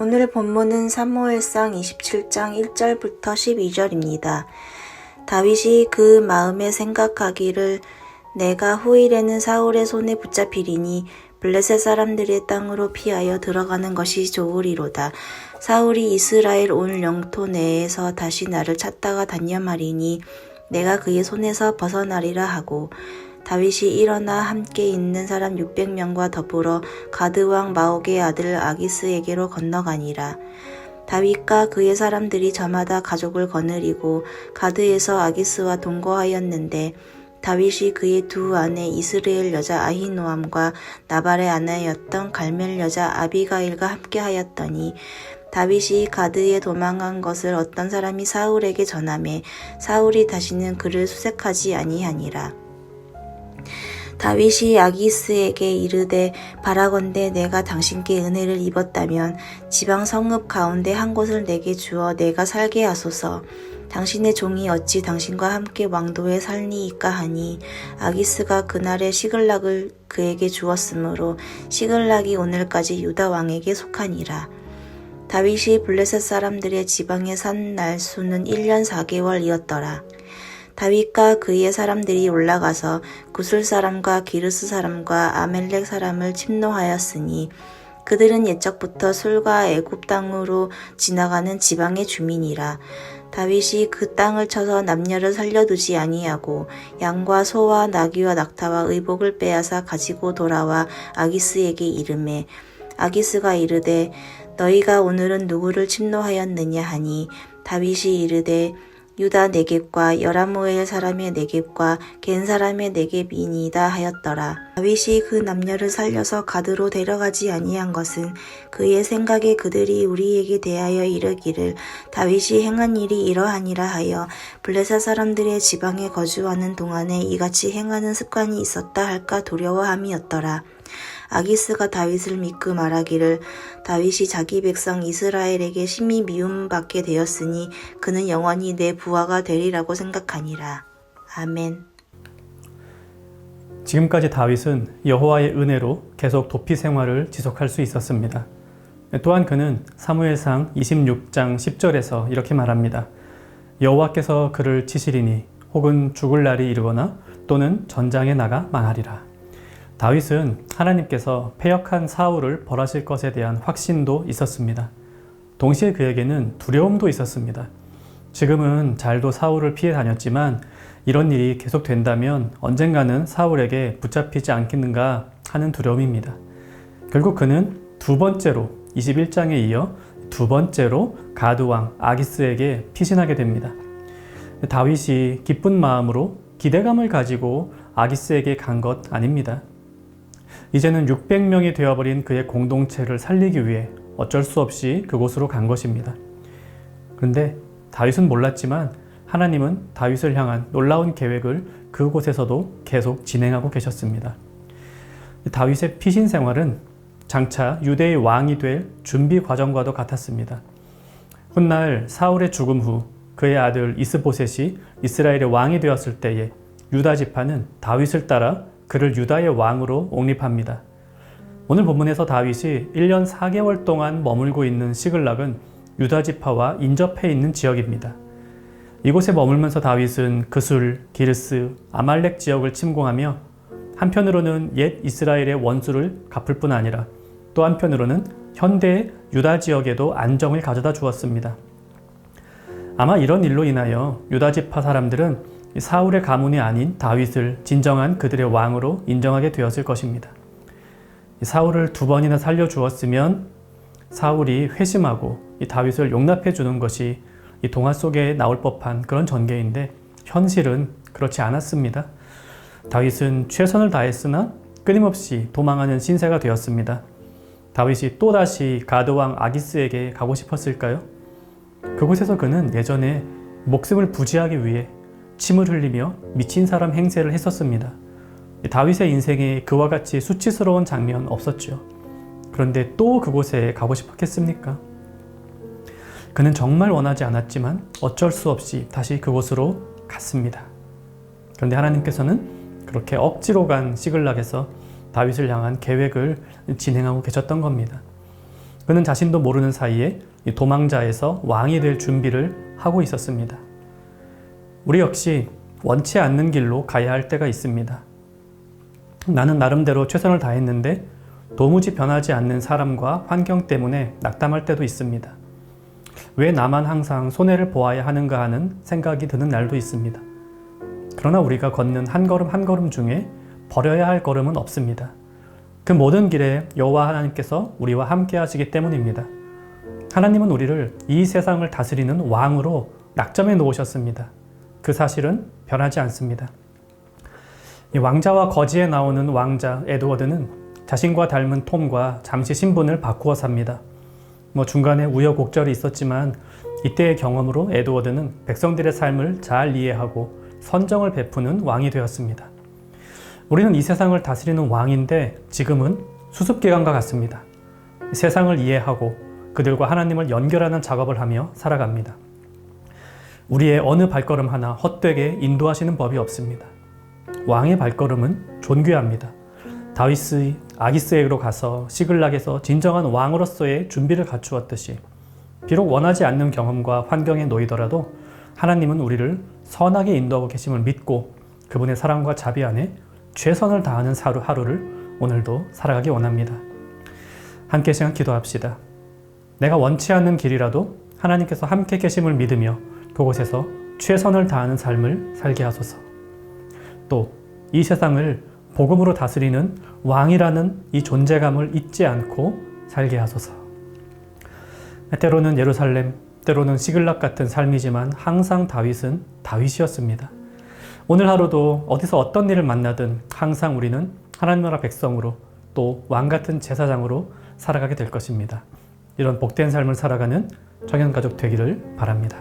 오늘 본문은 사무엘상 27장 1절부터 12절입니다. 다윗이 그 마음에 생각하기를 내가 후일에는 사울의 손에 붙잡히리니 블레셋 사람들의 땅으로 피하여 들어가는 것이 좋으리로다. 사울이 이스라엘 온 영토 내에서 다시 나를 찾다가 단념하리니 내가 그의 손에서 벗어나리라 하고 다윗이 일어나 함께 있는 사람 600명과 더불어 가드왕 마옥의 아들 아기스에게로 건너가니라. 다윗과 그의 사람들이 저마다 가족을 거느리고 가드에서 아기스와 동거하였는데 다윗이 그의 두 아내 이스라엘 여자 아히노암과 나발의 아내였던 갈멜 여자 아비가일과 함께 하였더니 다윗이 가드에 도망한 것을 어떤 사람이 사울에게 전하매 사울이 다시는 그를 수색하지 아니하니라. 다윗이 아기스에게 이르되 바라건대 내가 당신께 은혜를 입었다면 지방 성읍 가운데 한 곳을 내게 주어 내가 살게 하소서. 당신의 종이 어찌 당신과 함께 왕도에 살리이까 하니 아기스가 그날에 시글락을 그에게 주었으므로 시글락이 오늘까지 유다 왕에게 속하니라. 다윗이 블레셋 사람들의 지방에 산 날수는 1년 4개월이었더라. 다윗과 그의 사람들이 올라가서 구슬 사람과 기르스 사람과 아멜렉 사람을 침노하였으니 그들은 옛적부터 술과 애굽 땅으로 지나가는 지방의 주민이라. 다윗이 그 땅을 쳐서 남녀를 살려두지 아니하고 양과 소와 나귀와 낙타와 의복을 빼앗아 가지고 돌아와 아기스에게 이르매 아기스가 이르되 너희가 오늘은 누구를 침노하였느냐 하니 다윗이 이르되 유다 네겝과 여라무엘 사람의 네겝과 겐 사람의 네겝이니이다 하였더라. 다윗이 그 남녀를 살려서 가드로 데려가지 아니한 것은 그의 생각에 그들이 우리에게 대하여 이르기를 다윗이 행한 일이 이러하니라 하여 블레셋 사람들의 지방에 거주하는 동안에 이같이 행하는 습관이 있었다 할까 두려워함이었더라. 아기스가 다윗을 믿고 말하기를 다윗이 자기 백성 이스라엘에게 심히 미움받게 되었으니 그는 영원히 내 부하가 되리라고 생각하니라. 아멘. 지금까지 다윗은 여호와의 은혜로 계속 도피 생활을 지속할 수 있었습니다. 또한 그는 사무엘상 26장 10절에서 이렇게 말합니다. 여호와께서 그를 치시리니 혹은 죽을 날이 이르거나 또는 전장에 나가 망하리라. 다윗은 하나님께서 패역한 사울을 벌하실 것에 대한 확신도 있었습니다. 동시에 그에게는 두려움도 있었습니다. 지금은 잘도 사울을 피해 다녔지만 이런 일이 계속된다면 언젠가는 사울에게 붙잡히지 않겠는가 하는 두려움입니다. 결국 그는 두 번째로 21장에 이어 두 번째로 가드왕 아기스에게 피신하게 됩니다. 다윗이 기쁜 마음으로 기대감을 가지고 아기스에게 간 것 아닙니다. 이제는 600명이 되어버린 그의 공동체를 살리기 위해 어쩔 수 없이 그곳으로 간 것입니다. 그런데 다윗은 몰랐지만 하나님은 다윗을 향한 놀라운 계획을 그곳에서도 계속 진행하고 계셨습니다. 다윗의 피신 생활은 장차 유대의 왕이 될 준비 과정과도 같았습니다. 훗날 사울의 죽음 후 그의 아들 이스보셋이 이스라엘의 왕이 되었을 때에 유다 지파는 다윗을 따라 그를 유다의 왕으로 옹립합니다. 오늘 본문에서 다윗이 1년 4개월 동안 머물고 있는 시글락은 유다 지파와 인접해 있는 지역입니다. 이곳에 머물면서 다윗은 그술, 기르스, 아말렉 지역을 침공하며 한편으로는 옛 이스라엘의 원수를 갚을 뿐 아니라 또 한편으로는 현대의 유다 지역에도 안정을 가져다 주었습니다. 아마 이런 일로 인하여 유다 지파 사람들은 사울의 가문이 아닌 다윗을 진정한 그들의 왕으로 인정하게 되었을 것입니다. 사울을 두 번이나 살려주었으면 사울이 회심하고 이 다윗을 용납해 주는 것이 이 동화 속에 나올 법한 그런 전개인데 현실은 그렇지 않았습니다. 다윗은 최선을 다했으나 끊임없이 도망하는 신세가 되었습니다. 다윗이 또다시 가드왕 아기스에게 가고 싶었을까요? 그곳에서 그는 예전에 목숨을 부지하기 위해 침을 흘리며 미친 사람 행세를 했었습니다. 다윗의 인생에 그와 같이 수치스러운 장면 없었죠. 그런데 또 그곳에 가고 싶었겠습니까? 그는 정말 원하지 않았지만 어쩔 수 없이 다시 그곳으로 갔습니다. 그런데 하나님께서는 그렇게 억지로 간 시글락에서 다윗을 향한 계획을 진행하고 계셨던 겁니다. 그는 자신도 모르는 사이에 이 도망자에서 왕이 될 준비를 하고 있었습니다. 우리 역시 원치 않는 길로 가야 할 때가 있습니다. 나는 나름대로 최선을 다했는데 도무지 변하지 않는 사람과 환경 때문에 낙담할 때도 있습니다. 왜 나만 항상 손해를 보아야 하는가 하는 생각이 드는 날도 있습니다. 그러나 우리가 걷는 한 걸음 한 걸음 중에 버려야 할 걸음은 없습니다. 그 모든 길에 여호와 하나님께서 우리와 함께 하시기 때문입니다. 하나님은 우리를 이 세상을 다스리는 왕으로 낙점해 놓으셨습니다. 그 사실은 변하지 않습니다. 이 왕자와 거지에 나오는 왕자 에드워드는 자신과 닮은 톰과 잠시 신분을 바꾸어 삽니다. 중간에 우여곡절이 있었지만 이때의 경험으로 에드워드는 백성들의 삶을 잘 이해하고 선정을 베푸는 왕이 되었습니다. 우리는 이 세상을 다스리는 왕인데 지금은 수습기관과 같습니다. 세상을 이해하고 그들과 하나님을 연결하는 작업을 하며 살아갑니다. 우리의 어느 발걸음 하나 헛되게 인도하시는 법이 없습니다. 왕의 발걸음은 존귀합니다. 다윗이 아기스에게로 가서 시글락에서 진정한 왕으로서의 준비를 갖추었듯이 비록 원하지 않는 경험과 환경에 놓이더라도 하나님은 우리를 선하게 인도하고 계심을 믿고 그분의 사랑과 자비 안에 최선을 다하는 하루를 오늘도 살아가기 원합니다. 함께 시간 기도합시다. 내가 원치 않는 길이라도 하나님께서 함께 계심을 믿으며 그곳에서 최선을 다하는 삶을 살게 하소서. 또 이 세상을 복음으로 다스리는 왕이라는 이 존재감을 잊지 않고 살게 하소서. 때로는 예루살렘, 때로는 시글락 같은 삶이지만 항상 다윗은 다윗이었습니다. 오늘 하루도 어디서 어떤 일을 만나든 항상 우리는 하나님 나라 백성으로 또 왕 같은 제사장으로 살아가게 될 것입니다. 이런 복된 삶을 살아가는 청년가족 되기를 바랍니다.